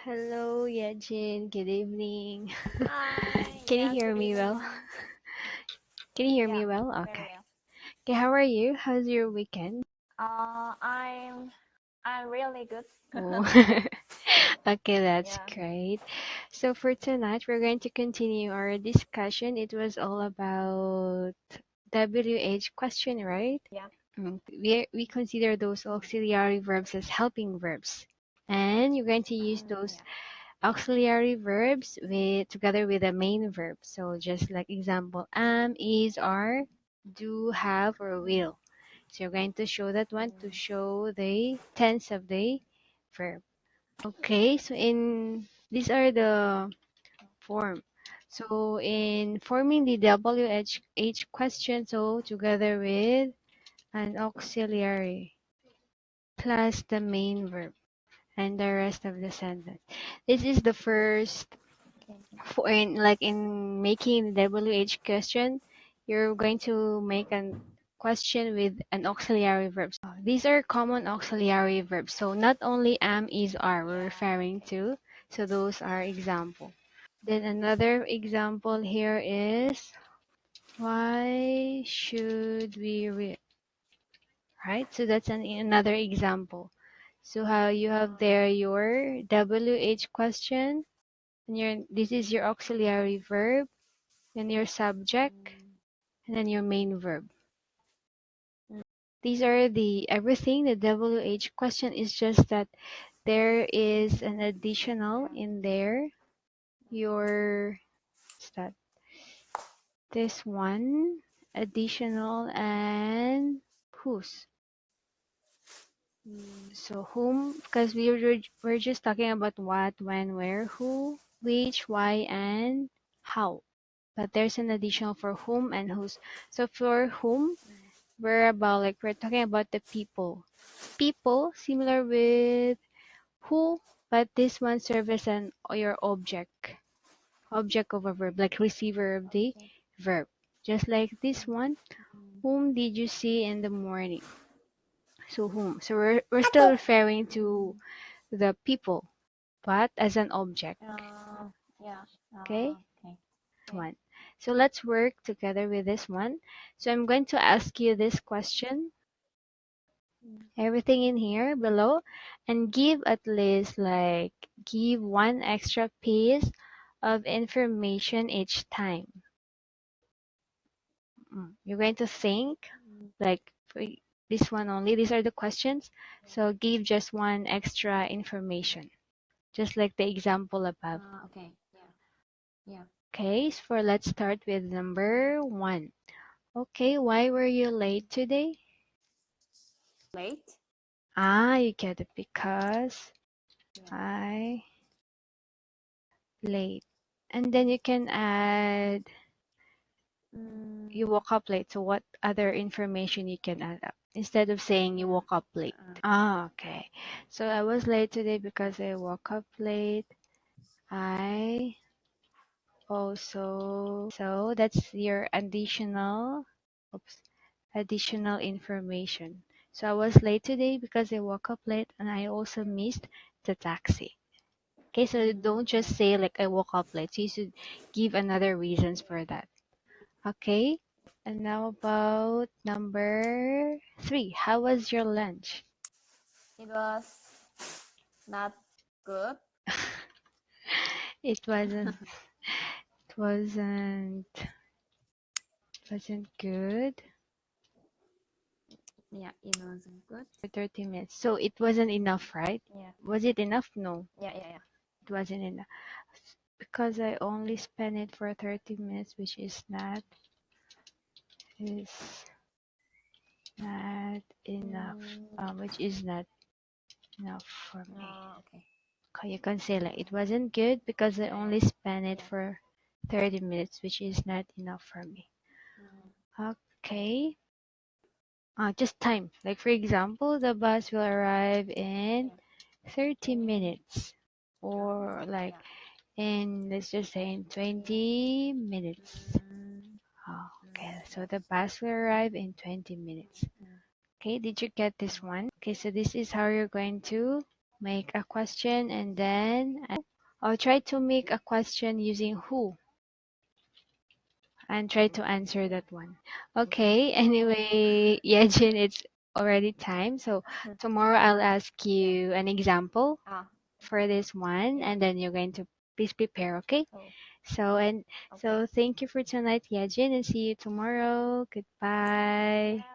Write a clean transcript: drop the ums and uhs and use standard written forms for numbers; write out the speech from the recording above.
Hello, Yejin. Good evening. Hi, Can you yeah, hear good me well? evening. Can you hear Yeah, me well? very Okay. well. Okay, how are you? How's your weekend? Uh, I'm I'm really good. Oh, okay, that's Yeah, great. So for tonight, we're going to continue our discussion. It was all about WH question, right? yeah, We consider those auxiliary verbs as helping verbs. And you're going to use those yeah. auxiliary verbs with together with the main verb. So just like example, am, is, are, do, have, or will. So you're going to show that one to Mm, show the tense of the verb. Okay, so in these are the form. So in forming the WH question, so together with an auxiliary plus the main verb and the rest of the sentence. This is the first okay. for in making the WH question, you're going to make an question with an auxiliary verb. So these are common auxiliary verbs. So not only am, is, are we're Yeah, referring okay. to. So those are example. Then another example here is why should we read? Right? So that's another example. So how you have Yeah. there your WH question and this is your auxiliary verb then your subject, Mm, and then your main verb. mm, These are the everything. The WH question is just that there is an additional yeah. in there. Your what's that? This one additional and whose. Mm, So whom because we're just talking about what, when, where, who, which, why, and how. But there's an additional for whom and whose. So for whom mm, we're talking about the people. People similar with who, but this one serves as an your object of a verb, like receiver of the okay. verb. Just like this Mm, one, mm, whom did you see in the morning? So whom? So we're still referring to mm. the people, but as an object. Yeah. Okay, Okay. Okay. one. So let's work together with this one. So I'm going to ask you this question Mm, everything in here below and give at least like give one extra piece of information each time. You're going to think mm. like for this one only. These are the questions. So give just one extra information, just like the example above. Okay. Yeah. Yeah. Okay, so for let's start with number one. Okay, why were you late today? Late? You get it because Yeah. I late. And then you can add you Mm, woke up late. So what other information you can add up instead of saying you yeah. woke up late? Okay. So I was late today because I woke up late. I also so that's your additional information. So I was late today because I woke up late and I also missed the taxi. Okay, so don't just Okay. say like I woke up late. So you should give another reasons for that. Okay. And now about number three. How was your lunch? It was not good. It wasn't wasn't good Yeah, it wasn't good. for 30 minutes. So it wasn't enough, right? Yeah. Was it enough? No, Yeah, yeah, yeah. it wasn't enough. Because I only spent it for 30 minutes, which is not enough. Mm, Which is not enough for me. okay. Okay, you can say like it wasn't good because I Yeah, only spent yeah, it yeah. for 30 minutes, which is not enough for me. Mm, Okay. Just time. Like for example, the bus will arrive in yeah. 30 Mm, minutes or like yeah. in let's just say in Mm, 20 minutes. mm, Okay, so yeah. the bus will arrive in 20 minutes. Mm, Okay, did you get this one? Okay, so this is how you're going to make a question, and then I'll try to make a question using who and try to answer that one. Okay, anyway, Yejin, it's already time. So tomorrow I'll ask you an example Ah, for this one, and then you're going to please prepare, okay? oh, So and okay. so thank you for tonight, Yejin, and see you tomorrow. Goodbye.